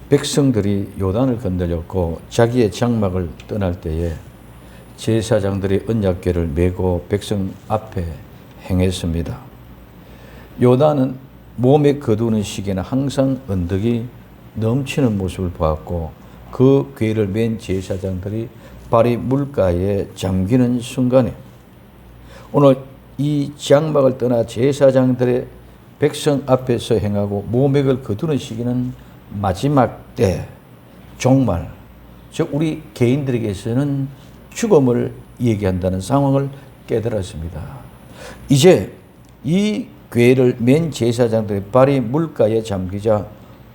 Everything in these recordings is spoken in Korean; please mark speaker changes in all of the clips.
Speaker 1: 백성들이 요단을 건너렸고 자기의 장막을 떠날 때에 제사장들이 언약궤를 메고 백성 앞에 행했습니다. 요단은 몸에 거두는 시기에는 항상 언덕이 넘치는 모습을 보았고 그 궤를 맨 제사장들이 발이 물가에 잠기는 순간에 오늘 이 장막을 떠나 제사장들의 백성 앞에서 행하고 모맥을 거두는 시기는 마지막 때 종말, 즉 우리 개인들에게서는 죽음을 얘기한다는 상황을 깨달았습니다. 이제 이 궤를 맨 제사장들의 발이 물가에 잠기자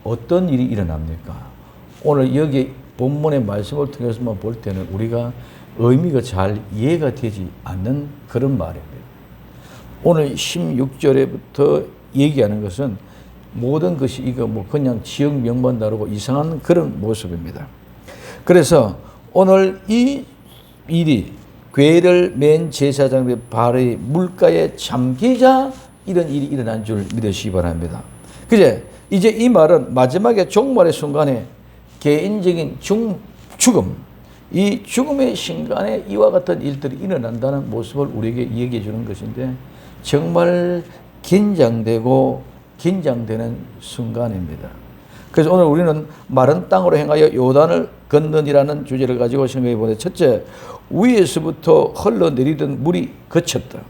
Speaker 1: 어떤 일이 일어납니까? 오늘 여기 본문의 말씀을 통해서만 볼 때는 우리가 의미가 잘 이해가 되지 않는 그런 말입니다. 오늘 16절에부터 얘기하는 것은 모든 것이 이거 뭐 그냥 지역 명만 다르고 이상한 그런 모습입니다. 그래서 오늘 이 일이 궤를 맨 제사장의 발의 물가에 잠기자 이런 일이 일어난 줄 믿으시기 바랍니다. 그제 이제 이 말은 마지막에 종말의 순간에 개인적인 죽음, 이 죽음의 순간에 이와 같은 일들이 일어난다는 모습을 우리에게 얘기해 주는 것인데 정말 긴장되는 순간입니다. 그래서 오늘 우리는 마른 땅으로 행하여 요단을 건너니라는 주제를 가지고 생각해 보는데, 첫째, 위에서부터 흘러내리던 물이 그쳤다.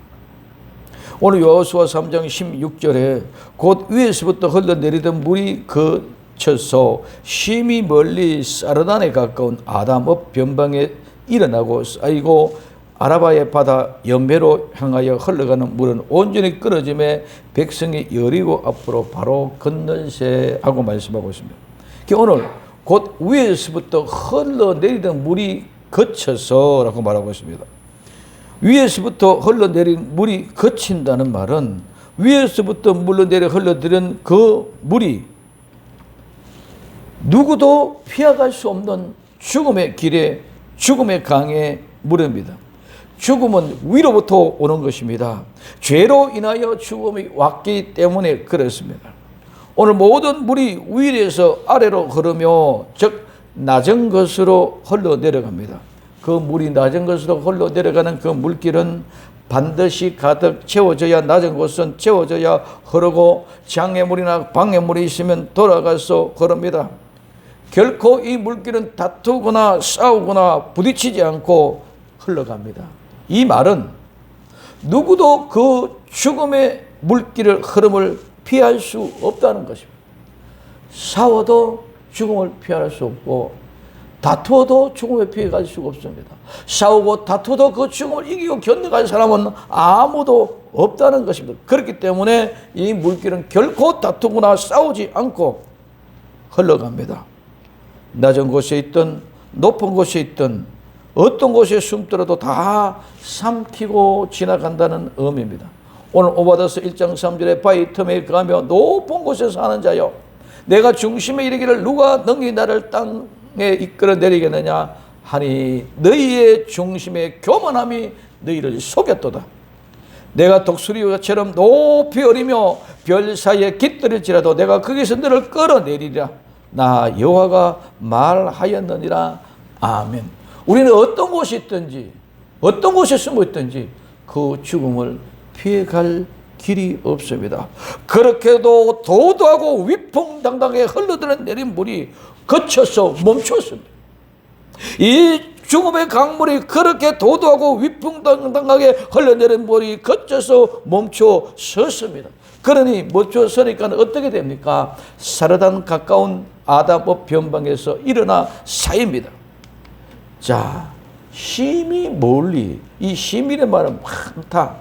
Speaker 1: 오늘 여호수아 3장 16절에 곧 위에서부터 흘러내리던 물이 그쳐서 심히 멀리 사르단에 가까운 아담읍 변방에 일어나고 쌓이고 아라바의 바다 연배로 향하여 흘러가는 물은 온전히 끊어짐에 백성이 여리고 앞으로 바로 건널세 하고 말씀하고 있습니다. 오늘 곧 위에서부터 흘러내리던 물이 그쳐서 라고 말하고 있습니다. 위에서부터 흘러내린 물이 그친다는 말은 위에서부터 흘러내린 그 물이 누구도 피해갈 수 없는 죽음의 길에 죽음의 강의 물입니다. 죽음은 위로부터 오는 것입니다. 죄로 인하여 죽음이 왔기 때문에 그렇습니다. 오늘 모든 물이 위에서 아래로 흐르며 즉 낮은 것으로 흘러내려갑니다. 그 물이 낮은 것으로 흘러내려가는 그 물길은 반드시 가득 채워져야, 낮은 곳은 채워져야 흐르고 장애물이나 방해물이 있으면 돌아가서 흐릅니다. 결코 이 물길은 다투거나 싸우거나 부딪히지 않고 흘러갑니다. 이 말은 누구도 그 죽음의 물길을 흐름을 피할 수 없다는 것입니다. 싸워도 죽음을 피할 수 없고 다투어도 죽음에 피해갈 수가 없습니다. 싸우고 다투어도 그 죽음을 이기고 견뎌갈 사람은 아무도 없다는 것입니다. 그렇기 때문에 이 물길은 결코 다투거나 싸우지 않고 흘러갑니다. 낮은 곳에 있든 높은 곳에 있든 어떤 곳에 숨더라도 다 삼키고 지나간다는 의미입니다. 오늘 오바다서 1장 3절에 바위 틈에 가며 높은 곳에 사는 자여, 내가 중심에 이르기를 누가 능히 나를 땅에 이끌어 내리겠느냐 하니 너희의 중심의 교만함이 너희를 속였도다. 내가 독수리처럼 높이 어리며 별 사이에 깃들일지라도 내가 거기서 너를 끌어내리리라. 나 여호와가 말하였느니라. 아멘. 우리는 어떤 곳이 있든지 어떤 곳에 숨어 있든지 그 죽음을 피해갈 길이 없습니다. 그렇게도 도도하고 위풍당당하게 흘러내린 물이 그쳐서 멈췄습니다. 이 죽음의 강물이 그렇게 도도하고 위풍당당하게 흘러내린 물이 그쳐서 멈춰 섰습니다. 그러니 멈춰 서니까 어떻게 됩니까? 사르단 가까운 아담읍 변방에서 일어나 쌓입니다. 자, 심히 멀리, 이 심이란 말은 많다,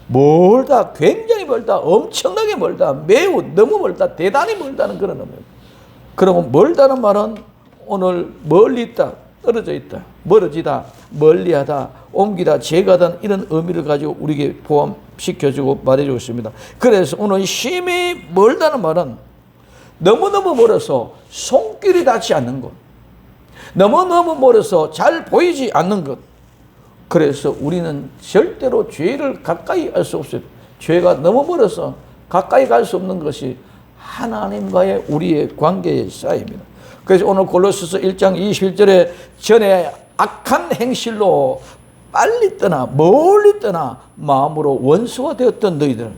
Speaker 1: 멀다, 굉장히 멀다, 엄청나게 멀다, 매우 너무 멀다, 대단히 멀다는 그런 의미입니다. 그러면 멀다는 말은 오늘 멀리 있다, 떨어져 있다, 멀어지다, 멀리하다, 옮기다, 제거하다 이런 의미를 가지고 우리에게 포함시켜주고 말해주고 있습니다. 그래서 오늘 심히 멀다는 말은 너무너무 멀어서 손길이 닿지 않는 것, 너무너무 멀어서 잘 보이지 않는 것. 그래서 우리는 절대로 죄를 가까이 할 수 없어요. 죄가 너무 멀어서 가까이 갈 수 없는 것이 하나님과의 우리의 관계의 사이입니다. 그래서 오늘 골로새서 1장 21절에 전에 악한 행실로 빨리 떠나 멀리 떠나 마음으로 원수가 되었던 너희들은,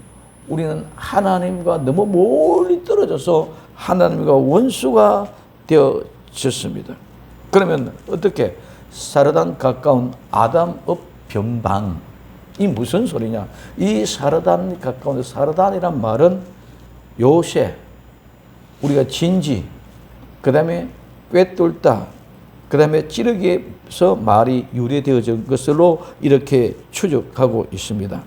Speaker 1: 우리는 하나님과 너무 멀리 떨어져서 하나님과 원수가 되어졌습니다. 그러면 어떻게? 사르단 가까운 아담의 변방. 이 무슨 소리냐? 이 사르단 가까운, 사르단이란 말은 요새, 우리가 진지, 그 다음에 꿰뚫다, 그 다음에 찌르기에서 말이 유래되어진 것으로 이렇게 추적하고 있습니다.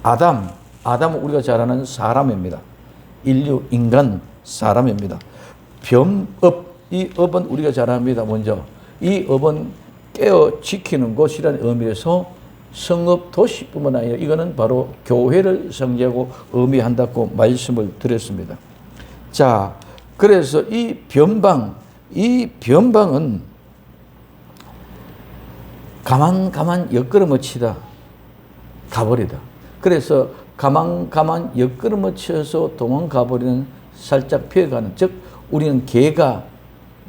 Speaker 1: 아담은 우리가 잘 아는 사람입니다. 인류, 인간, 사람입니다. 병업, 이 업은 우리가 잘 압니다. 먼저 이 업은 깨어 지키는 곳이라는 의미에서 성읍 도시뿐만 아니라 이거는 바로 교회를 상징하고 의미한다고 말씀을 드렸습니다. 자, 그래서 이 변방은 가만 옆걸음을 치다 가버리다. 그래서 가만 옆걸음을 쳐서 도망가버리는, 살짝 피해가는, 즉 우리는 개가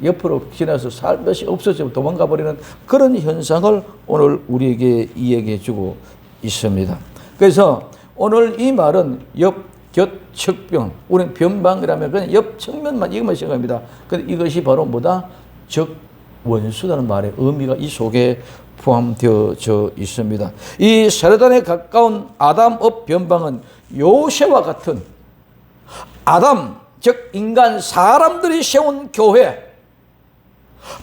Speaker 1: 옆으로 지나서 살며시 없어지고 도망가버리는 그런 현상을 오늘 우리에게 이야기해 주고 있습니다. 그래서 오늘 이 말은 곁측병, 우리는 변방이라면 그냥 옆 측면만 이것만 생각합니다. 근데 이것이 바로 뭐다? 적 원수라는 말의 의미가 이 속에 포함되어져 있습니다. 이 사르단에 가까운 아담의 변방은 요새와 같은 아담, 즉 인간 사람들이 세운 교회,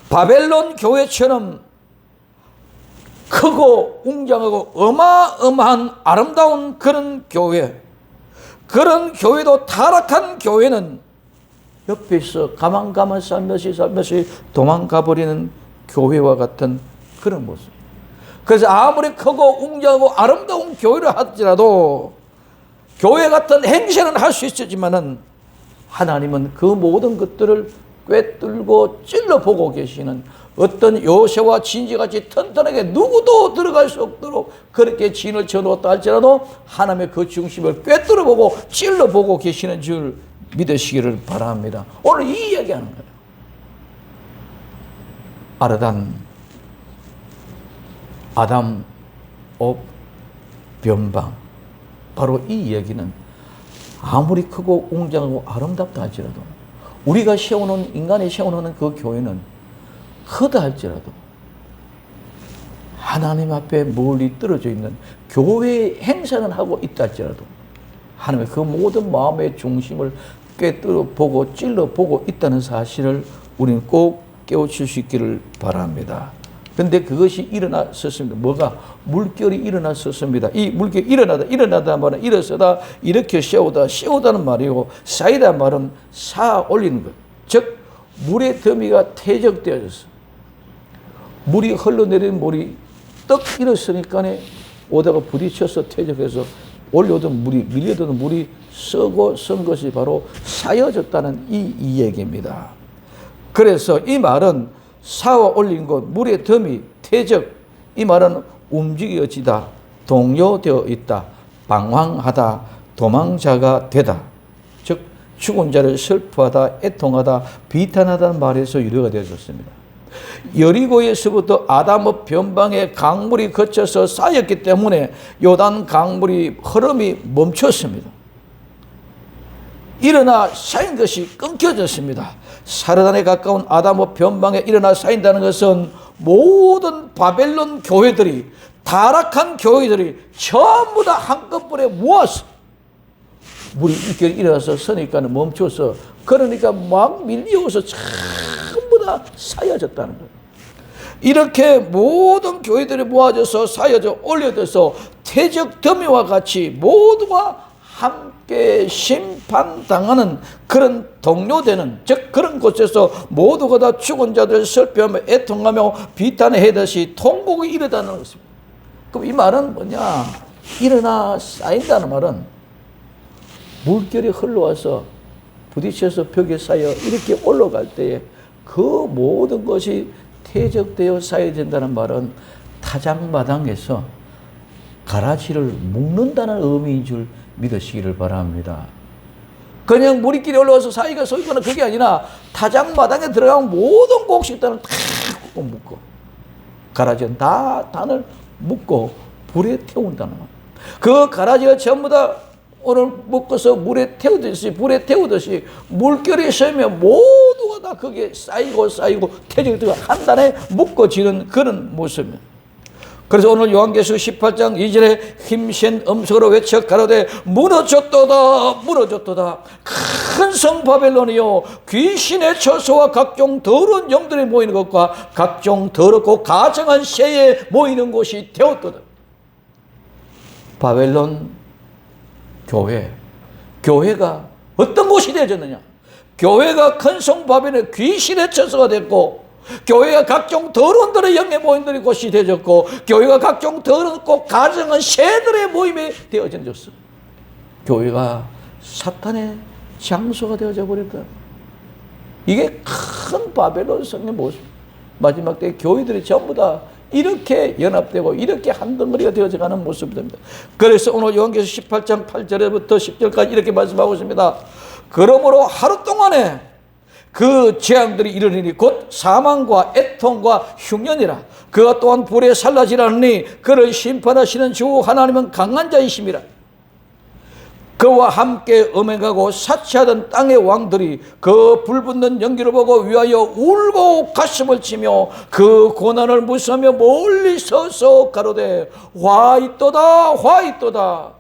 Speaker 1: 바벨론 교회처럼 크고 웅장하고 어마어마한 아름다운 그런 교회, 그런 교회도 타락한 교회는 옆에서 가만 살며시 도망가버리는 교회와 같은 그런 모습. 그래서 아무리 크고 웅장하고 아름다운 교회를 할지라도 교회 같은 행세는 할 수 있었지만은 하나님은 그 모든 것들을 꿰뚫고 찔러보고 계시는, 어떤 요새와 진지같이 튼튼하게 누구도 들어갈 수 없도록 그렇게 진을 쳐놓았다 할지라도 하나님의 그 중심을 꿰뚫어보고 찔러보고 계시는 줄 믿으시기를 바랍니다. 오늘 이 이야기하는 거예요. 아담, 업, 변방. 바로 이 이야기는 아무리 크고 웅장하고 아름답다 할지라도, 우리가 세워놓은, 인간이 세워놓은 그 교회는 크다 할지라도 하나님 앞에 멀리 떨어져 있는 교회의 행사는 하고 있다 할지라도 하나님의 그 모든 마음의 중심을 꿰뚫어보고 찔러보고 있다는 사실을 우리는 꼭 깨우칠 수 있기를 바랍니다. 근데 그것이 일어났었습니다. 뭐가? 물결이 일어났었습니다. 이 물결이 일어나다 말은 일어서다, 이렇게 세우다는 말이고, 쌓이다 말은 쌓아 올리는 것. 즉, 물의 더미가 퇴적되어졌어. 물이 흘러내리는 물이 떡 일었으니까 오다가 부딪혀서 퇴적해서 올려오던 물이, 밀려드는 물이 썩어 쓴 것이 바로 쌓여졌다는 이 얘기입니다. 그래서 이 말은 쌓아 올린 것, 물의 더미, 퇴적, 이 말은 움직여지다, 동요되어 있다, 방황하다, 도망자가 되다. 즉 죽은 자를 슬퍼하다, 애통하다, 비탄하다는 말에서 유래가 되어졌습니다. 여리고에서부터 아담의 변방에 강물이 거쳐서 쌓였기 때문에 요단 강물이 흐름이 멈췄습니다. 일어나 쌓인 것이 끊겨졌습니다. 사르단에 가까운 아담의 변방에 일어나 쌓인다는 것은 모든 바벨론 교회들이, 타락한 교회들이 전부 다 한꺼번에 모아서 물이 이렇게 일어나서 서니까 멈춰서, 그러니까 막 밀려오서 전부 다 쌓여졌다는 거예요. 이렇게 모든 교회들이 모아져서 쌓여져 올려져서 퇴적 더미와 같이 모두가 함께 심판당하는 그런 동료되는, 즉 그런 곳에서 모두가 다 죽은 자들 슬퍼하며 애통하며 비탄해하듯이 통곡이 일어나는 것입니다. 그럼 이 말은 뭐냐? 일어나 쌓인다는 말은 물결이 흘러와서 부딪혀서 벽에 쌓여 이렇게 올라갈 때에 그 모든 것이 퇴적되어 쌓여진다는 말은 타작마당에서 가라지를 묶는다는 의미인 줄 믿으시기를 바랍니다. 그냥 무리끼리 올라와서 사이가 서 있거나 그게 아니라 타작마당에 들어가면 모든 곡식단을 다 묶어. 가라지는 다 단을 묶고 불에 태운다는 거예요. 그 가라지가 전부 다 오늘 묶어서 불에 태우듯이 물결이 세면 모두가 다 거기에 쌓이고 태적이 들어가 한 단에 묶어지는 그런 모습입니다. 그래서 오늘 요한계시록 18장 2절에 힘센 음성으로 외쳐 가로되 무너졌도다 무너졌도다. 큰 성 바벨론이요 귀신의 처소와 각종 더러운 영들이 모이는 것과 각종 더럽고 가증한 새에 모이는 곳이 되었도다. 바벨론 교회가 어떤 곳이 되어졌느냐? 교회가 큰 성 바벨론의 귀신의 처소가 됐고, 교회가 각종 더러운들의 영의 모임들의 곳이 되어졌고, 교회가 각종 더럽고 가증한 새들의 모임이 되어졌어. 교회가 사탄의 장소가 되어져 버렸다. 이게 큰 바벨론 성의 모습. 마지막 때 교회들이 전부 다 이렇게 연합되고 이렇게 한 덩어리가 되어져가는 모습입니다. 그래서 오늘 요한계시록 18장 8절부터 10절까지 이렇게 말씀하고 있습니다. 그러므로 하루 동안에 그 재앙들이 이르리니 곧 사망과 애통과 흉년이라. 그가 또한 불에 살라지라니 그를 심판하시는 주 하나님은 강한 자이심이라. 그와 함께 음행하고 사치하던 땅의 왕들이 그 불붙는 연기를 보고 위하여 울고 가슴을 치며 그 고난을 무서워하며 멀리 서서 가로되 화 있도다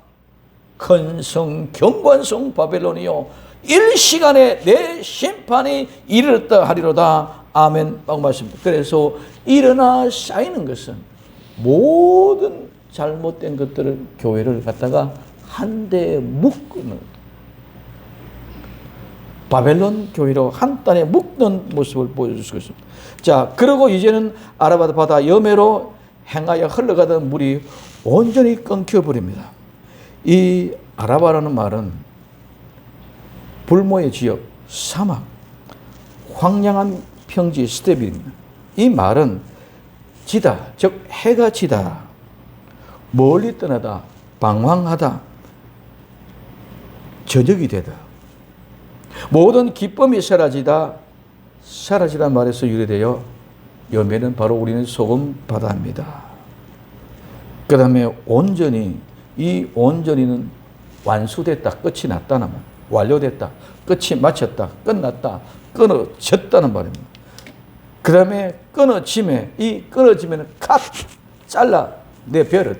Speaker 1: 큰 성 경관성 바벨론이요 일시간에 내 심판이 이르렀다 하리로다. 아멘. 라고 말씀입니다. 그래서 일어나 쌓이는 것은 모든 잘못된 것들을 교회를 갖다가 한 대에 묶는 바벨론 교회로 한 단에 묶는 모습을 보여줄 수 있습니다. 자, 그리고 이제는 아라바 바다 여매로 행하여 흘러가던 물이 온전히 끊겨버립니다. 이 아라바라는 말은 불모의 지역, 사막, 황량한 평지, 스테빌입니다. 이 말은 지다, 즉 해가 지다, 멀리 떠나다, 방황하다, 저녁이 되다. 모든 기쁨이 사라지다 말에서 유래되어 여매는 바로 우리는 소금 바다입니다. 그 다음에 온전히, 이 온전히는 완수됐다, 끝이 났다는 말. 완료됐다, 끝이 마쳤다, 끝났다, 끊어졌다는 말입니다. 그 다음에 끊어짐에, 이 끊어짐에는 컷, 잘라 내버렸다.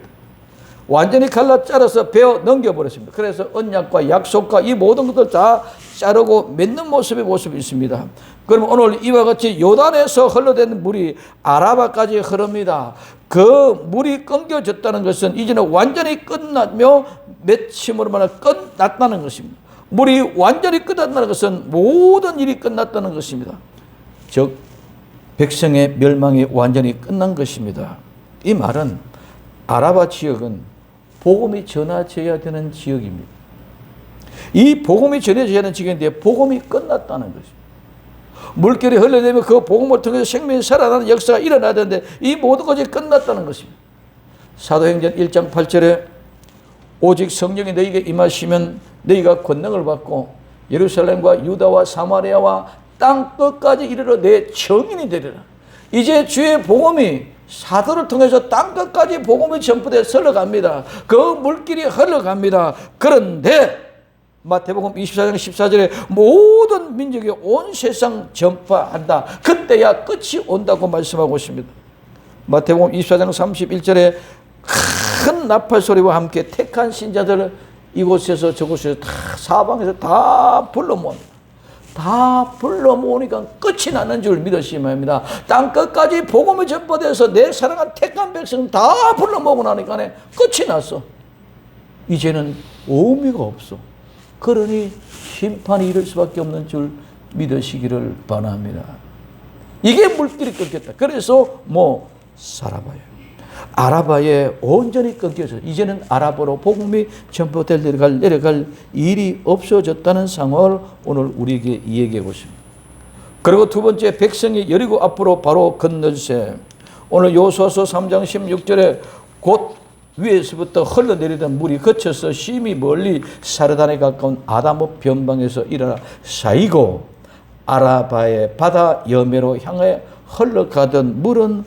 Speaker 1: 완전히 갈라 잘라서 베어 넘겨버렸습니다. 그래서 언약과 약속과 이 모든 것들 다 자르고 맺는 모습이 있습니다. 그러면 오늘 이와 같이 요단에서 흘러대는 물이 아라바까지 흐릅니다. 그 물이 끊겨졌다는 것은 이제는 완전히 끝났며 맺힘으로 말하면 끝났다는 것입니다. 물이 완전히 끝났다는 것은 모든 일이 끝났다는 것입니다. 즉 백성의 멸망이 완전히 끝난 것입니다. 이 말은 아라바 지역은 복음이 전해져야 되는 지역입니다. 이 복음이 전해져야 하는 지역인데 복음이 끝났다는 것입니다. 물결이 흘러내면 그 복음을 통해서 생명이 살아나는 역사가 일어나야 되는데 이 모든 것이 끝났다는 것입니다. 사도행전 1장 8절에 오직 성령이 너희에게 임하시면 너희가 권능을 받고 예루살렘과 유다와 사마리아와 땅 끝까지 이르러 내 증인이 되리라. 이제 주의 복음이 사도를 통해서 땅 끝까지 복음이 전부돼 흘러갑니다. 그 물길이 흘러갑니다. 그런데 마태복음 24장 14절에 모든 민족이 온 세상 전파한다. 그때야 끝이 온다고 말씀하고 있습니다. 마태복음 24장 31절에 큰 나팔 소리와 함께 택한 신자들을 이곳에서 저곳에서 다 사방에서 다 불러 모읍니다. 다 불러 모으니까 끝이 나는 줄 믿으시기 바랍니다. 땅 끝까지 복음이 전파돼서 내 사랑한 택한 백성 다 불러 모으고 나니까 끝이 났어. 이제는 의미가 없어. 그러니 심판이 이를 수밖에 없는 줄 믿으시기를 바랍니다. 이게 물길이 끊겼다. 그래서 사라바예요. 아라바에 온전히 끊겨서 이제는 아라바로 복음이 전파될 내려갈 일이 없어졌다는 상황을 오늘 우리에게 이야기하고 있습니다. 그리고 두 번째, 백성이 여리고 앞으로 바로 건널세. 오늘 요수아서 3장 16절에 곧 위에서부터 흘러내리던 물이 거쳐서 심히 멀리 사르단에 가까운 아다모 변방에서 일어나 쌓이고 아라바의 바다 여매로 향해 흘러가던 물은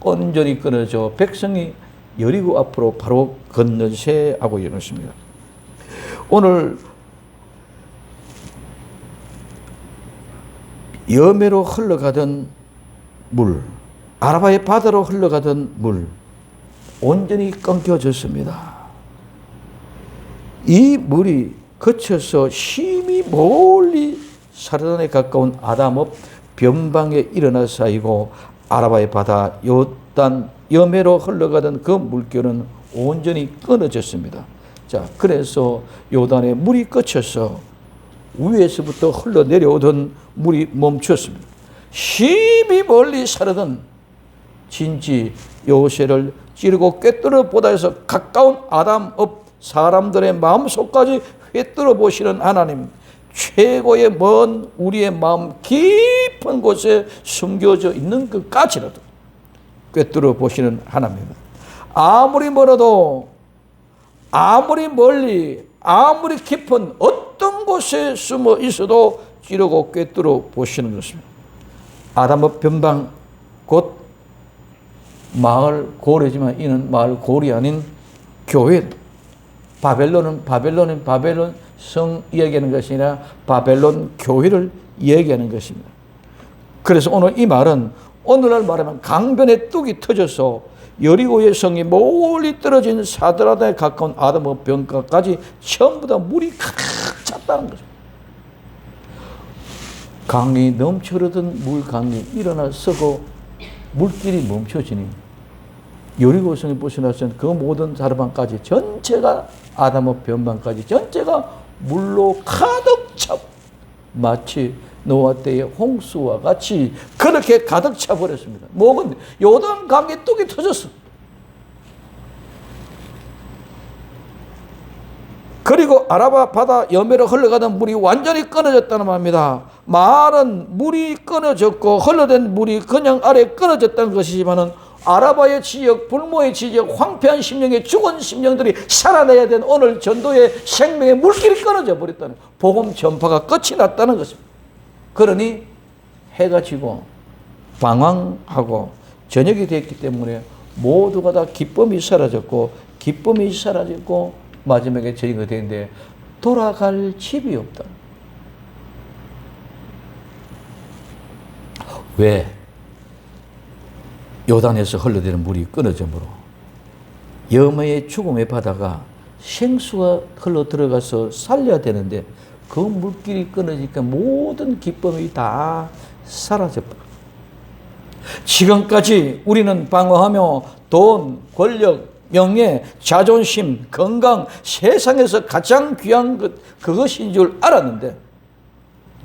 Speaker 1: 온전히 끊어져 백성이 여리고 앞으로 바로 건너세 하고 이르렀습니다. 오늘 여매로 흘러가던 물, 아라바의 바다로 흘러가던 물 온전히 끊겨졌습니다. 이 물이 거쳐서 심히 멀리 사르단에 가까운 아다모 변방에 일어나 쌓이고 아라바의 바다 요단 여매로 흘러가던 그 물결은 온전히 끊어졌습니다. 자, 그래서 요단에 물이 거쳐서 위에서부터 흘러내려오던 물이 멈췄습니다. 심히 멀리 사르던 진지 요새를 찌르고 꿰뚫어 보다 해서 가까운 아담업 사람들의 마음속까지 꿰뚫어 보시는 하나님, 최고의 먼 우리의 마음 깊은 곳에 숨겨져 있는 것까지라도 꿰뚫어 보시는 하나님입니다. 아무리 멀어도, 아무리 멀리, 아무리 깊은 어떤 곳에 숨어 있어도 찌르고 꿰뚫어 보시는 것입니다. 아담의 변방, 곧 마을 고래지만 이는 마을 고리 아닌 교회. 바벨론 성 이야기하는 것이 아니라 바벨론 교회를 이야기하는 것입니다. 그래서 오늘 이 말은 오늘날 말하면 강변에 뚝이 터져서 여리고의 성이 멀리 떨어진 사드라다에 가까운 아담의 변가까지 전부 다 물이 가득 찼다는 것입니다. 강이 넘쳐 흐르던 물강이 일어나 서고 물길이 멈춰지니 여리고 성이 부서졌던 그 모든 사르반까지 전체가 아담의 변방까지 전체가 물로 가득 차, 마치 노아 때의 홍수와 같이 그렇게 가득 차 버렸습니다. 뭐건 요단 강에 뚝이 터졌어. 그리고 아라바 바다 여매로 흘러가던 물이 완전히 끊어졌다는 말입니다. 말은 물이 끊어졌고 흘러된 물이 그냥 아래 끊어졌다는 것이지만은 아라바의 지역, 불모의 지역, 황폐한 심령의 죽은 심령들이 살아내야 된 오늘 전도의 생명의 물길이 끊어져 버렸다는, 복음 전파가 끝이 났다는 것입니다. 그러니 해가 지고 방황하고 저녁이 됐기 때문에 모두가 다 기쁨이 사라졌고 마지막에 저희가 되는데 돌아갈 집이 없다. 왜? 요단에서 흘러내리는 물이 끊어지므로 여매의 죽음의 바다가 생수가 흘러 들어가서 살려야 되는데 그 물길이 끊어지니까 모든 기쁨이 다 사라져버려. 지금까지 우리는 방황하며 돈, 권력, 명예, 자존심, 건강, 세상에서 가장 귀한 것 그것인 줄 알았는데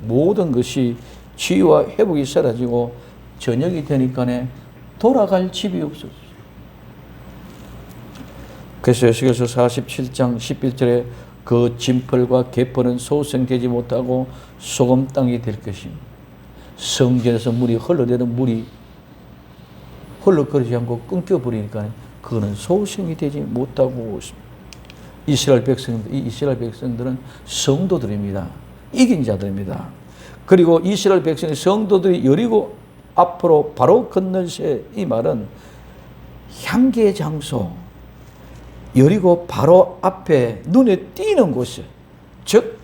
Speaker 1: 모든 것이 치유와 회복이 사라지고 저녁이 되니까 돌아갈 집이 없었어요. 그래서 에스겔서 47장 11절에 그 진펄과 개펄은 소생되지 못하고 소금 땅이 될 것입니다. 성전에서 물이 흘러내는 물이 흘러거리지 않고 끊겨버리니까 그거는 소생이 되지 못하고 있습니다. 이 이스라엘 백성들은 성도들입니다. 이긴 자들입니다. 그리고 이스라엘 백성의 성도들이 여리고 앞으로 바로 건널새, 이 말은 향기의 장소, 여리고 바로 앞에 눈에 띄는 곳에, 즉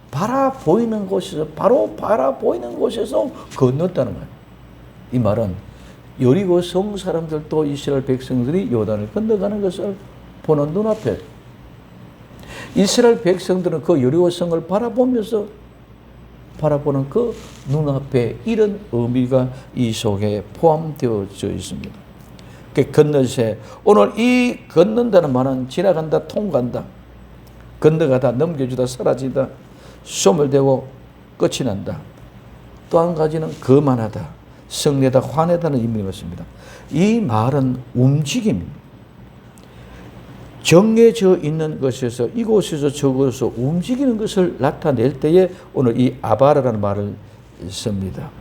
Speaker 1: 바라보이는 곳에서, 바로 바라보이는 곳에서 건넜다는 거예요. 이 말은 여리고 성 사람들도 이스라엘 백성들이 요단을 건너가는 것을 보는 눈앞에, 이스라엘 백성들은 그 여리고 성을 바라보면서 바라보는 그 눈앞에 이런 의미가 이 속에 포함되어져 있습니다. 그 건너새, 오늘 이 건넌다는 말은 지나간다, 통간다, 건너가다, 넘겨주다, 사라지다, 소멸되고 끝이 난다. 또 한 가지는 거만하다, 성내다, 화내다는 의미가 있습니다. 이 말은 움직임입니다. 정해져 있는 것에서 이곳에서 저곳에서 움직이는 것을 나타낼 때에 오늘 이 아바라라는 말을 씁니다.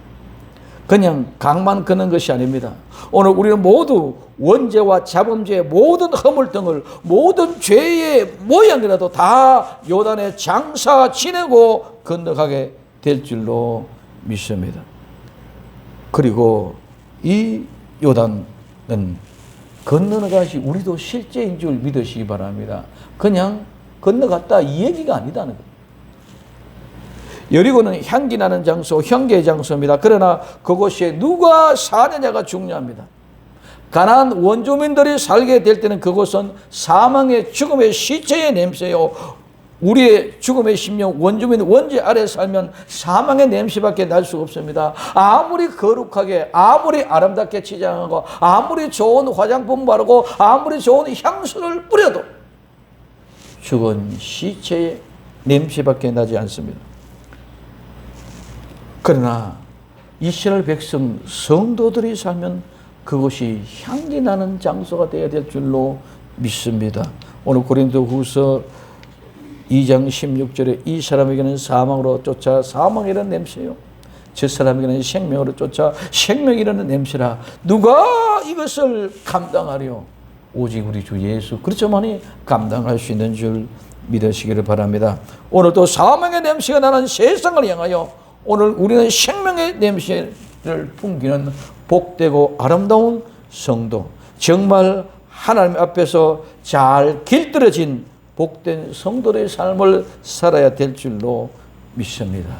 Speaker 1: 그냥 강만 걷는 것이 아닙니다. 오늘 우리는 모두 원죄와 자범죄의 모든 허물등을, 모든 죄의 모양이라도 다 요단에 장사 지내고 건너가게 될 줄로 믿습니다. 그리고 이 요단은 건너는 것이 우리도 실제인 줄 믿으시기 바랍니다. 그냥 건너갔다 이 얘기가 아니다는 거예요. 여리고는 향기 나는 장소, 형계의 장소입니다. 그러나 그곳에 누가 사느냐가 중요합니다. 가나안 원주민들이 살게 될 때는 그곳은 사망의 죽음의 시체의 냄새요. 우리의 죽음의 심령, 원주민 원죄 아래 살면 사망의 냄새밖에 날 수가 없습니다. 아무리 거룩하게, 아무리 아름답게 치장하고, 아무리 좋은 화장품 바르고, 아무리 좋은 향수를 뿌려도 죽은 시체의 냄새밖에 나지 않습니다. 그러나 이스라엘 백성 성도들이 살면 그것이 향기 나는 장소가 되어야 될 줄로 믿습니다. 오늘 고린도후서 2장 16절에 이 사람에게는 사망으로 쫓아 사망이라는 냄새요, 저 사람에게는 생명으로 쫓아 생명이라는 냄새라. 누가 이것을 감당하려? 오직 우리 주 예수 그리스도만이 감당할 수 있는 줄 믿으시기를 바랍니다. 오늘도 사망의 냄새가 나는 세상을 향하여 오늘 우리는 생명의 냄새를 풍기는 복되고 아름다운 성도, 정말 하나님 앞에서 잘 길들여진 복된 성도의 삶을 살아야 될 줄로 믿습니다.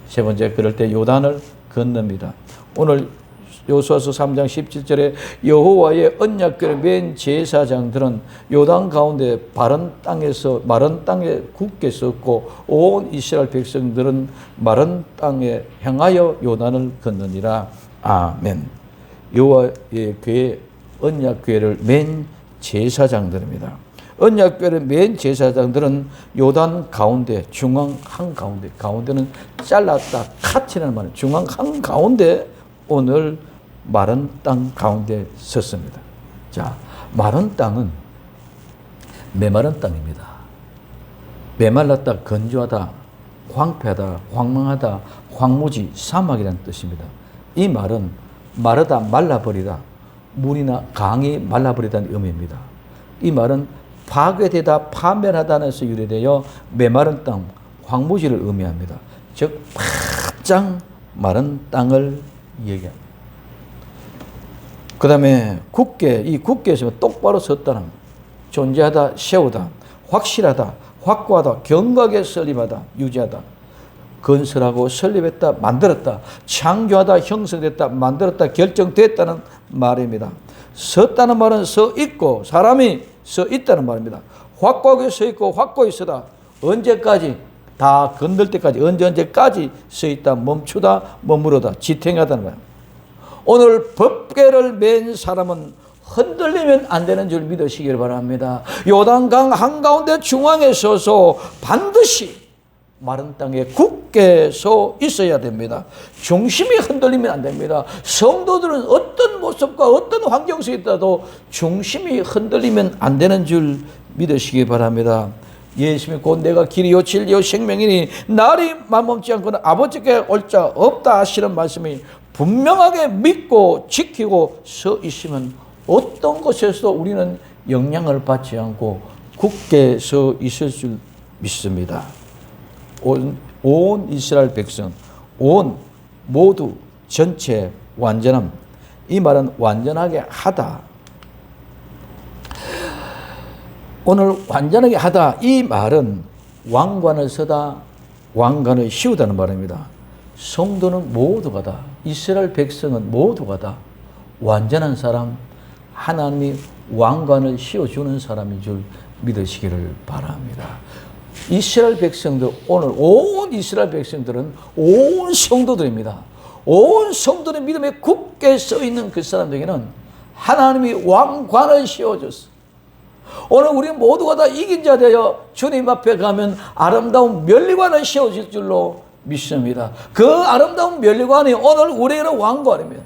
Speaker 1: 세 번째, 그럴 때 요단을 건넙니다. 오늘 여호수아서 3장 17절에 여호와의 언약궤를 맨 제사장들은 요단 가운데 마른 땅에 굳게 섰고 온 이스라엘 백성들은 마른 땅에 향하여 요단을 건너니라. 아멘. 여호와의 궤, 언약궤를 맨 제사장들입니다. 언약궤를 맨 제사장들은 요단 가운데, 중앙 한가운데, 가운데는 잘랐다 카티라는 말이에요. 중앙 한가운데 오늘 마른 땅 가운데 섰습니다. 자, 마른 땅은 메마른 땅입니다. 메말랐다, 건조하다, 황폐하다, 황망하다, 황무지, 사막이라는 뜻입니다. 이 말은 마르다, 말라버리다, 물이나 강이 말라버리다는 의미입니다. 이 말은 파괴되다, 파멸하다는 에서 유래되어 메마른 땅, 황무지를 의미합니다. 즉 바짝 마른 땅을 얘기합니다. 그 다음에 굳게, 이 굳게에서 똑바로 섰다는 겁니다. 존재하다, 세우다, 확실하다, 확고하다, 견고하게 설립하다, 유지하다, 건설하고 설립했다, 만들었다, 창조하다, 형성됐다, 만들었다, 결정됐다는 말입니다. 섰다는 말은 서 있고, 사람이 서 있다는 말입니다. 확고하게 서 있고, 확고히 서다. 언제까지? 다 건들 때까지, 언제까지 서 있다, 멈추다, 머무르다, 지탱하다는 말입니다. 오늘 법궤를 맨 사람은 흔들리면 안 되는 줄 믿으시길 바랍니다. 요단강 한가운데 중앙에 서서 반드시 마른 땅에 굳게 서 있어야 됩니다. 중심이 흔들리면 안 됩니다. 성도들은 어떤 모습과 어떤 환경 속에 있다도 중심이 흔들리면 안 되는 줄 믿으시기 바랍니다. 예수님이 곧 내가 길이요 진리요 생명이니 날이 맘먹지 않고는 아버지께 올 자 없다 하시는 말씀이 분명하게 믿고 지키고 서 있으면 어떤 것에서도 우리는 영향을 받지 않고 굳게 서 있을 줄 믿습니다. 온 이스라엘 백성, 모두 전체 완전함. 이 말은 완전하게 하다. 오늘 완전하게 하다. 이 말은 왕관을 서다, 왕관을 씌우다는 말입니다. 성도는 모두가 다, 이스라엘 백성은 모두가 다 완전한 사람, 하나님이 왕관을 씌워주는 사람인 줄 믿으시기를 바랍니다. 이스라엘 백성들, 오늘 온 이스라엘 백성들은 온 성도들입니다. 온 성도의 믿음에 굳게 서 있는 그 사람들에게는 하나님이 왕관을 씌워줬어. 오늘 우리 모두가 다 이긴 자 되어 주님 앞에 가면 아름다운 면류관을 씌워줄 줄로 믿습니다. 그 아름다운 면류관이 오늘 우리에게는 왕관입니다.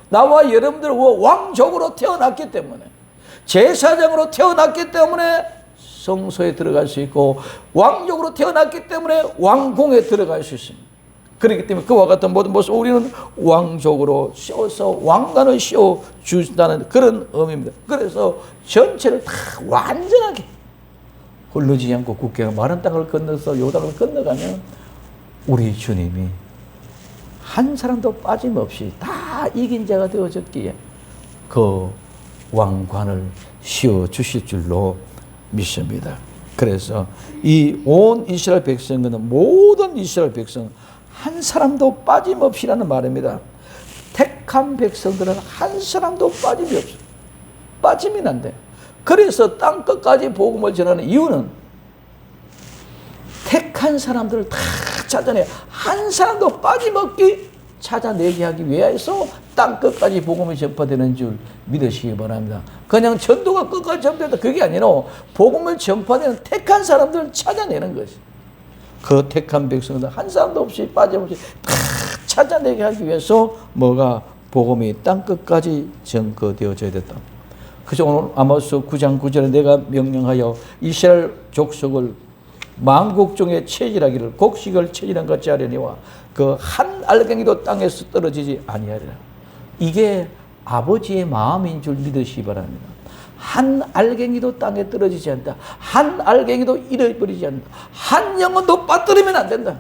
Speaker 1: 나와 여러분들 왕족으로 태어났기 때문에, 제사장으로 태어났기 때문에 성소에 들어갈 수 있고, 왕족으로 태어났기 때문에 왕궁에 들어갈 수 있습니다. 그렇기 때문에 그와 같은 모든 모습 우리는 왕족으로 씌워서 왕관을 씌워 주신다는 그런 의미입니다. 그래서 전체를 다 완전하게 흘러지지 않고 국회가 마른 땅을 건너서 요단을 건너가면 우리 주님이 한 사람도 빠짐없이 다 이긴 자가 되어졌기에 그 왕관을 씌워 주실 줄로 믿습니다. 그래서 이 온 이스라엘 백성은 모든 이스라엘 백성 한 사람도 빠짐없이라는 말입니다. 택한 백성들은 한 사람도 빠짐이 없어. 빠짐이 난대. 그래서 땅 끝까지 복음을 전하는 이유는 택한 사람들을 다 찾아내 한 사람도 빠짐없게 찾아내게 하기 위해서 땅 끝까지 복음이 전파되는 줄 믿으시기 바랍니다. 그냥 전도가 끝까지 전파된다 그게 아니라 복음을 전파되는 택한 사람들을 찾아내는 것이 그 택한 백성들 한 사람도 없이 빠짐없이 다 찾아내게 하기 위해서 뭐가 복음이 땅 끝까지 전거되어져야 됐다. 그래서 오늘 아모스 9장 9절에 내가 명령하여 이스라엘 족속을 만국중에 체질하기를 곡식을 체질한 것같이 하려니와 그 한 알갱이도 땅에서 떨어지지 아니하리라. 이게 아버지의 마음인 줄 믿으시기 바랍니다. 한 알갱이도 땅에 떨어지지 않는다. 한 알갱이도 잃어버리지 않는다. 한 영혼도 빠뜨리면 안 된다.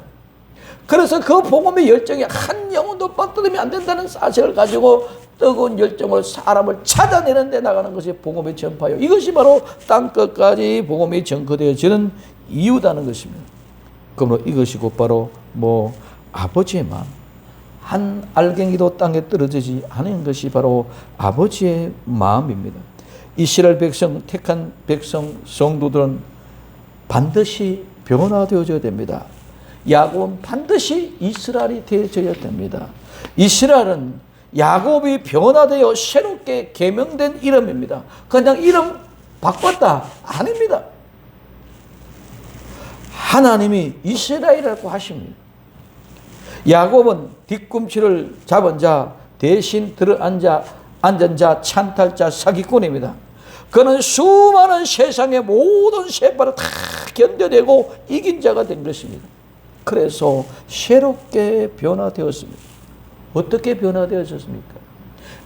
Speaker 1: 그래서 그 복음의 열정이 한 영혼도 빠뜨리면 안 된다는 사실을 가지고 뜨거운 열정을 사람을 찾아내는 데 나가는 것이 복음의 전파요. 이것이 바로 땅끝까지 복음이 전거되어지는 이유다는 것입니다. 그러므로 이것이 곧바로 아버지의 마음. 한 알갱이도 땅에 떨어지지 않은 것이 바로 아버지의 마음입니다. 이스라엘 백성, 택한 백성, 성도들은 반드시 변화되어져야 됩니다. 야곱은 반드시 이스라엘이 되어져야 됩니다. 이스라엘은 야곱이 변화되어 새롭게 계명된 이름입니다. 그냥 이름 바꿨다 아닙니다. 하나님이 이스라엘이라고 하십니다. 야곱은 뒤꿈치를 잡은 자, 대신 앉은 자, 찬탈자, 사기꾼입니다. 그는 수많은 세상의 모든 세파를 다 견뎌내고 이긴 자가 된 것입니다. 그래서 새롭게 변화되었습니다. 어떻게 변화되었습니까?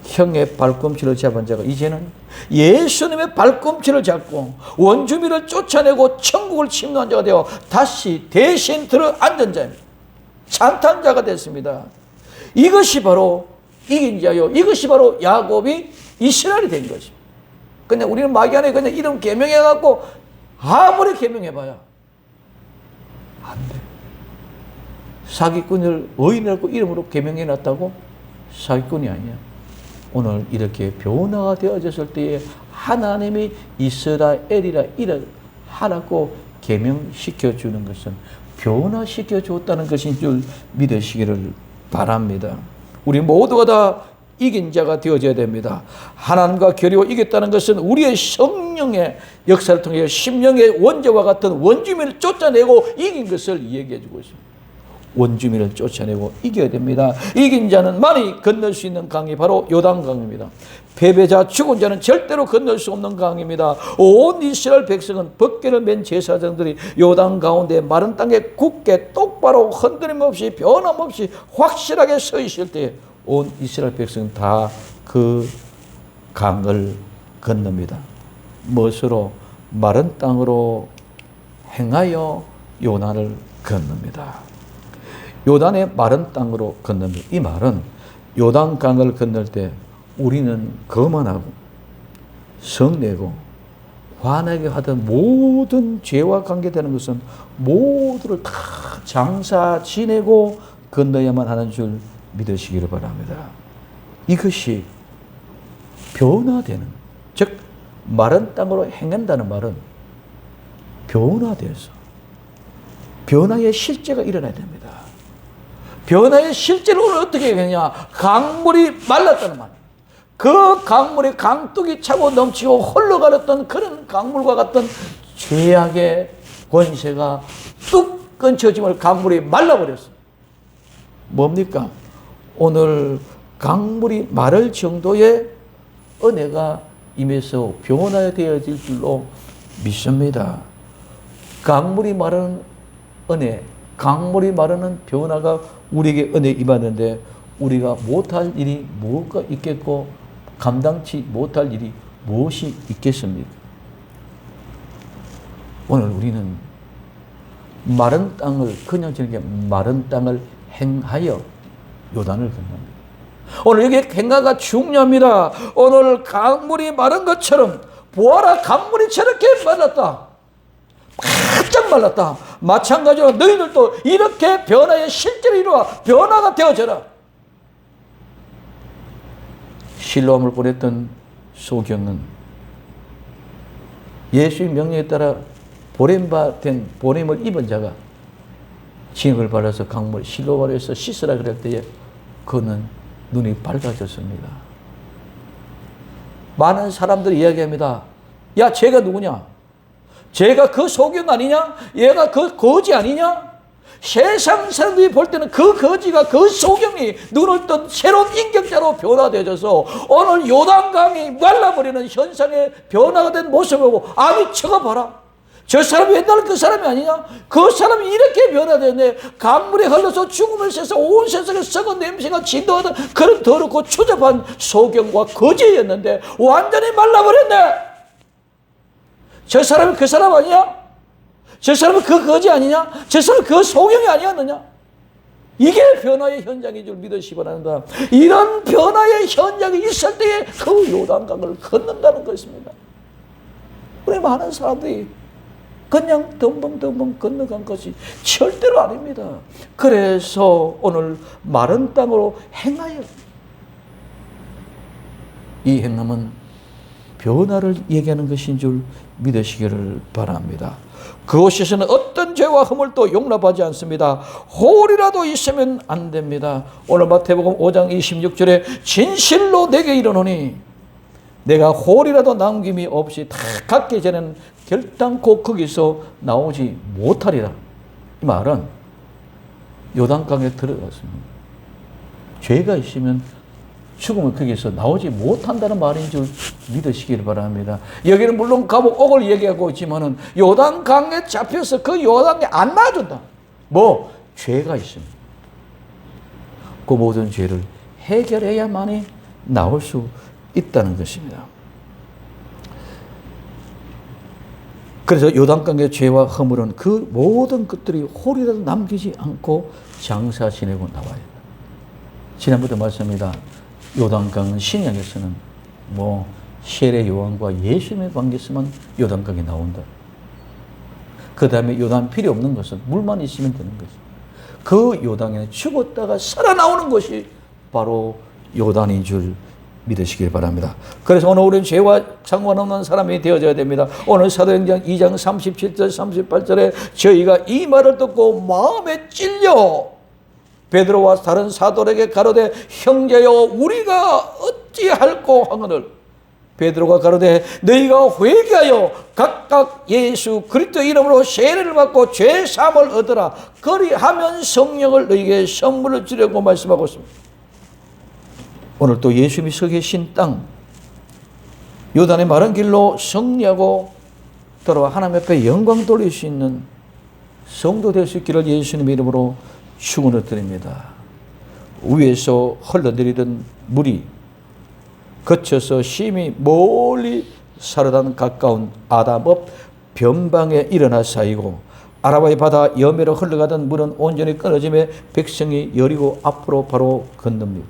Speaker 1: 형의 발꿈치를 잡은 자가 이제는 예수님의 발꿈치를 잡고 원주민을 쫓아내고 천국을 침노한 자가 되어 다시 대신 앉은 자입니다. 찬탄자가 됐습니다. 이것이 바로 이긴 자요. 이것이 바로 야곱이 이스라엘이 된 것입니다. 그냥 우리는 막연히 그냥 이름 개명해갖고 아무리 개명해봐야 안 돼. 사기꾼을 의인이라고 이름으로 개명해놨다고 사기꾼이 아니야. 오늘 이렇게 변화가 되어졌을 때에 하나님이 이스라엘이라 이름 하라고 개명시켜주는 것은 변화시켜줬다는 것인 줄 믿으시기를 바랍니다. 우리 모두가 다 이긴 자가 되어져야 됩니다. 하나님과 겨루어 이겼다는 것은 우리의 성령의 역사를 통해 심령의 원죄와 같은 원주민을 쫓아내고 이긴 것을 얘기해 주고 있습니다. 원주민을 쫓아내고 이겨야 됩니다. 이긴 자는 많이 건널 수 있는 강이 바로 요단강입니다. 패배자 죽은 자는 절대로 건널 수 없는 강입니다. 온 이스라엘 백성은 법궤를 맨 제사장들이 요단 가운데 마른 땅에 굳게 똑바로 흔들림 없이 변함없이 확실하게 서 있을 때 온 이스라엘 백성은 다 그 강을 건넙니다. 무엇으로? 마른 땅으로 행하여 요단을 건넙니다. 요단의 마른 땅으로 건넙니다. 이 말은 요단강을 건널 때 우리는 거만하고 성내고 화나게 하던 모든 죄와 관계되는 것은 모두를 다 장사 지내고 건너야만 하는 줄 믿으시기를 바랍니다. 이것이 변화되는, 즉 마른 땅으로 행한다는 말은 변화돼서 변화의 실제가 일어나야 됩니다. 변화의 실제로 오늘 어떻게 되냐? 강물이 말랐다는 말이에요. 그 강물이 강둑이 차고 넘치고 흘러가렸던 그런 강물과 같은 죄악의 권세가 뚝 끊쳐짐을 강물이 말라버렸어요. 뭡니까? 오늘 강물이 마를 정도의 은혜가 임해서 변화되어질 줄로 믿습니다. 강물이 마르는 은혜, 강물이 마르는 변화가 우리에게 은혜 임하는데 우리가 못할 일이 무엇가 있겠고 감당치 못할 일이 무엇이 있겠습니까? 오늘 우리는 마른 땅을 그냥 저렇게 마른 땅을 행하여 요단을 건넙니다. 오늘 여기 행가가 중요합니다. 오늘 강물이 마른 것처럼 보아라, 강물이 저렇게 말랐다. 바짝 말랐다. 마찬가지로 너희들도 이렇게 변화의 실제로 이루어 변화가 되어져라. 실로암을 보냈던 소경은 예수의 명령에 따라 보냄을 입은 자가 징역을 받아서 강물 실로암에서 씻으라 그럴 때에 그는 눈이 밝아졌습니다. 많은 사람들이 이야기합니다. 야, 쟤가 누구냐? 쟤가 그 소경 아니냐? 얘가 그 거지 아니냐? 세상 사람들이 볼 때는 그 거지가 그 소경이 눈을 뜬 새로운 인격자로 변화되어져서 오늘 요단강이 말라버리는 현상에 변화가 된 모습을 보고 아니 저거 봐라. 저 사람이 옛날 그 사람이 아니냐? 그 사람이 이렇게 변화되었네. 강물에 흘러서 죽음을 세서 온 세상에 썩은 냄새가 진동하던 그런 더럽고 추잡한 소경과 거지였는데 완전히 말라버렸네. 저 사람이 그 사람 아니냐? 저 사람은 그 거지 아니냐? 저 사람은 그 소경이 아니었느냐? 이게 변화의 현장인 줄 믿으시기 바랍니다. 이런 변화의 현장이 있을 때에 그 요단강을 건넌다는 것입니다. 우리 많은 사람들이 그냥 덤벙덤벙 건너간 것이 절대로 아닙니다. 그래서 오늘 마른 땅으로 행하여, 이 행함은 변화를 얘기하는 것인 줄 믿으시기를 바랍니다. 그곳에서는 어떤 죄와 허물도 용납하지 않습니다. 홀이라도 있으면 안 됩니다. 오늘 마태복음 5장 26절에 진실로 내게 이르노니 내가 홀이라도 남김이 없이 다 갖기 전에는 결단코 거기서 나오지 못하리라. 이 말은 요단강에 들어갔습니다. 죄가 있으면 죽으면 거기서 나오지 못한다는 말인 줄 믿으시기를 바랍니다. 여기는 물론 감옥을 얘기하고 있지만은 요단강에 잡혀서 그 요단강에 안 놔준다. 뭐 죄가 있습니다. 그 모든 죄를 해결해야만이 나올 수 있다는 것입니다. 그래서 요단강의 죄와 허물은 그 모든 것들이 홀이라도 남기지 않고 장사 지내고 나와야 된다. 지난번에 말씀입니다. 요단강은 신약에서는 뭐 세례 요한과 예수님의 관계에서만 요단강이 나온다. 그 다음에 요단 필요 없는 것은 물만 있으면 되는 것이. 그 요단에 죽었다가 살아나오는 것이 바로 요단인 줄 믿으시길 바랍니다. 그래서 오늘 우리는 죄와 상관없는 사람이 되어져야 됩니다. 오늘 사도행전 2장 37절 38절에 저희가 이 말을 듣고 마음에 찔려 베드로와 다른 사도에게 가로되 형제여 우리가 어찌할꼬 하거늘 베드로가 가로되 너희가 회개하여 각각 예수 그리스도 이름으로 세례를 받고 죄 사함을 얻으라. 그리하면 성령을 너희에게 선물을 주려고 말씀하고 있습니다. 오늘 또 예수님이 서 계신 땅 요단의 마른 길로 승리하고 돌아와 하나님 앞에 영광 돌릴 수 있는 성도 될 수 있기를 예수님의 이름으로 축원을 드립니다. 위에서 흘러내리던 물이 거쳐서 심히 멀리 사르단 가까운 아담읍 변방에 일어나 쌓이고 아라바의 바다 여매로 흘러가던 물은 온전히 끊어짐에 백성이 여리고 앞으로 바로 건넙니다.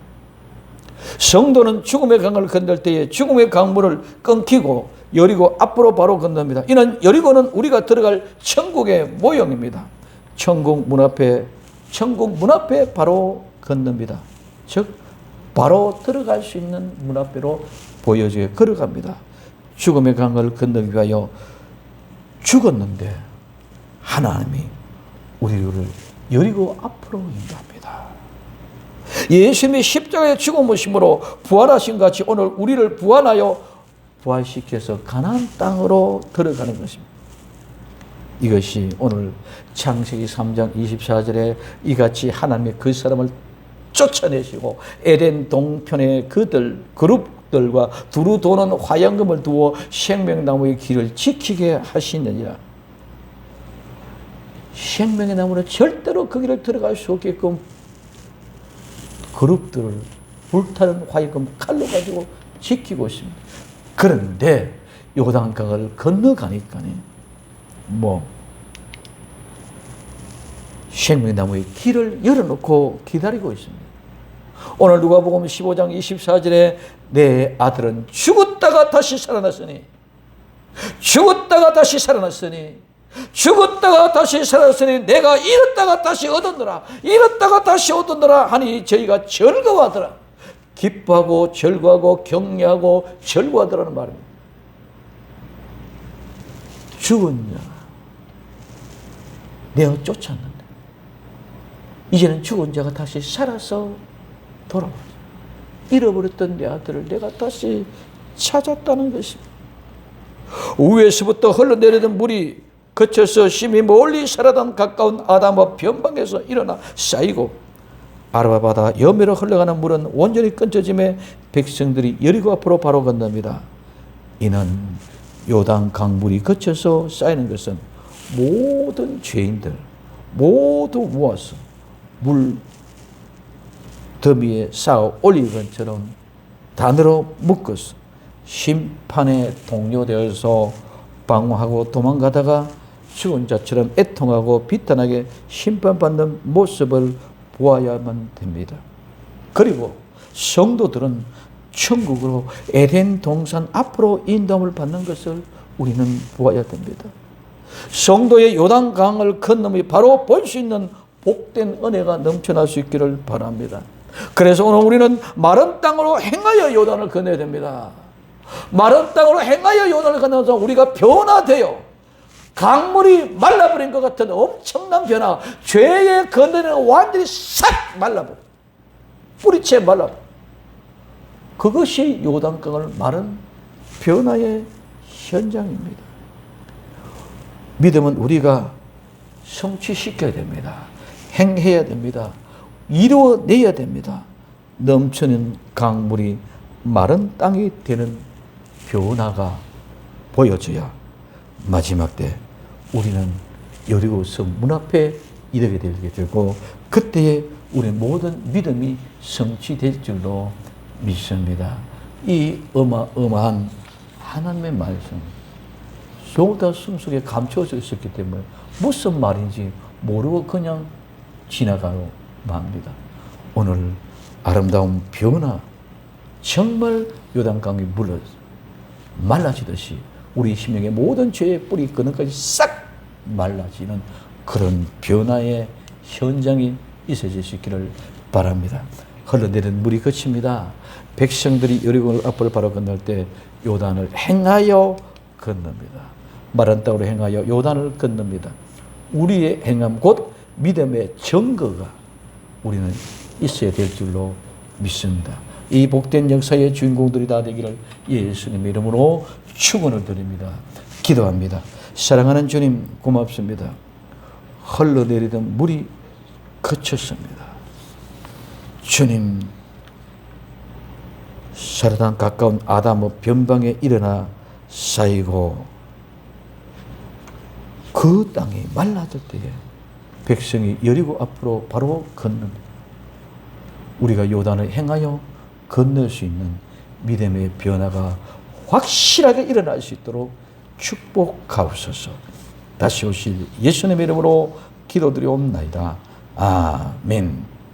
Speaker 1: 성도는 죽음의 강을 건널 때에 죽음의 강물을 끊기고 여리고 앞으로 바로 건넙니다. 이는 여리고는 우리가 들어갈 천국의 모형입니다. 천국 문 앞에 바로 건넙니다. 즉 바로 들어갈 수 있는 문 앞으로 보여져 걸어갑니다. 죽음의 강을 건너기 위하여 죽었는데 하나님이 우리를 여리고 앞으로 인도합니다. 예수님이 십자가의 죽음으심으로 부활하신 같이 오늘 우리를 부활하여 부활시켜서 가나안 땅으로 들어가는 것입니다. 이것이 오늘 창세기 3장 24절에 이같이 하나님의 그 사람을 쫓아내시고 에덴 동편의 그룹들과 두루 도는 화양금을 두어 생명나무의 길을 지키게 하시느니라. 생명의 나무는 절대로 그 길을 들어갈 수 없게끔 그룹들을 불타는 화염금 칼로 가지고 지키고 있습니다. 그런데 요단강을 건너가니까 생명나무의 길을 열어놓고 기다리고 있습니다. 오늘 누가복음 15장 24절에 내 아들은 죽었다가 다시 살아났으니 죽었다가 다시 살아났으니 죽었다가 다시 살아났으니 내가 잃었다가 다시 얻었노라 잃었다가 다시 얻었노라 하니 저희가 즐거워하더라. 기뻐하고 즐거워하고 격려하고 즐거워하더라는 말입니다. 죽은 자 내가 쫓았는데 이제는 죽은 자가 다시 살아서 돌아왔어. 잃어버렸던 내 아들을 내가 다시 찾았다는 것입니다. 위에서부터 흘러내리던 물이 거쳐서 심히 멀리 살아던 가까운 아담과 변방에서 일어나 쌓이고 아라바 바다 여매로 흘러가는 물은 온전히 끊어짐에 백성들이 여리고 앞으로 바로 건넙니다. 이는 요단 강물이 거쳐서 쌓이는 것은 모든 죄인들 모두 모아서 물 더미에 쌓아 올린 것처럼 단으로 묶어서 심판에 동료되어서 방황하고 도망가다가 죽은 자처럼 애통하고 비탄하게 심판받는 모습을 보아야만 됩니다. 그리고 성도들은 천국으로 에덴 동산 앞으로 인도함을 받는 것을 우리는 보아야 됩니다. 성도의 요단강을 건너며 바로 볼 수 있는 복된 은혜가 넘쳐날 수 있기를 바랍니다. 그래서 오늘 우리는 마른 땅으로 행하여 요단을 건너야 됩니다. 마른 땅으로 행하여 요단을 건너서 우리가 변화되어 강물이 말라버린 것 같은 엄청난 변화, 죄의 건너는 완전히 싹 말라버려. 뿌리채 말라버려. 그것이 요단강을 마른 변화의 현장입니다. 믿음은 우리가 성취시켜야 됩니다. 행해야 됩니다. 이루어내야 됩니다. 넘치는 강물이 마른 땅이 되는 변화가 보여져야 마지막 때 우리는 여리고성 문 앞에 이르게 되고 그때에 우리 모든 믿음이 성취될 줄로 믿습니다. 이 어마어마한 하나님의 말씀 소다 숨속에 감춰져 있었기 때문에 무슨 말인지 모르고 그냥 지나가고 맙니다. 오늘 아름다운 변화, 정말 요단강이 물러 말라지듯이 우리 심령의 모든 죄의 뿌리 근원까지 싹 말라지는 그런 변화의 현장이 있어질 수 있기를 바랍니다. 흘러내리는 물이 그칩니다. 백성들이 여리고 앞을 바로 건널 때 요단을 행하여 건넙니다. 마른 땅으로 행하여 요단을 건넙니다. 우리의 행함 곧 믿음의 증거가 우리는 있어야 될 줄로 믿습니다. 이 복된 역사의 주인공들이 다 되기를 예수님의 이름으로 축원을 드립니다. 기도합니다. 사랑하는 주님 고맙습니다. 흘러내리던 물이 그쳤습니다. 주님, 사르단 가까운 아담의 변방에 일어나 쌓이고 그 땅이 말라질 때에 백성이 여리고 앞으로 바로 건너니다. 우리가 요단을 행하여 건널 수 있는 믿음의 변화가 확실하게 일어날 수 있도록 축복하옵소서. 다시 오실 예수님의 이름으로 기도드리옵나이다. 아멘.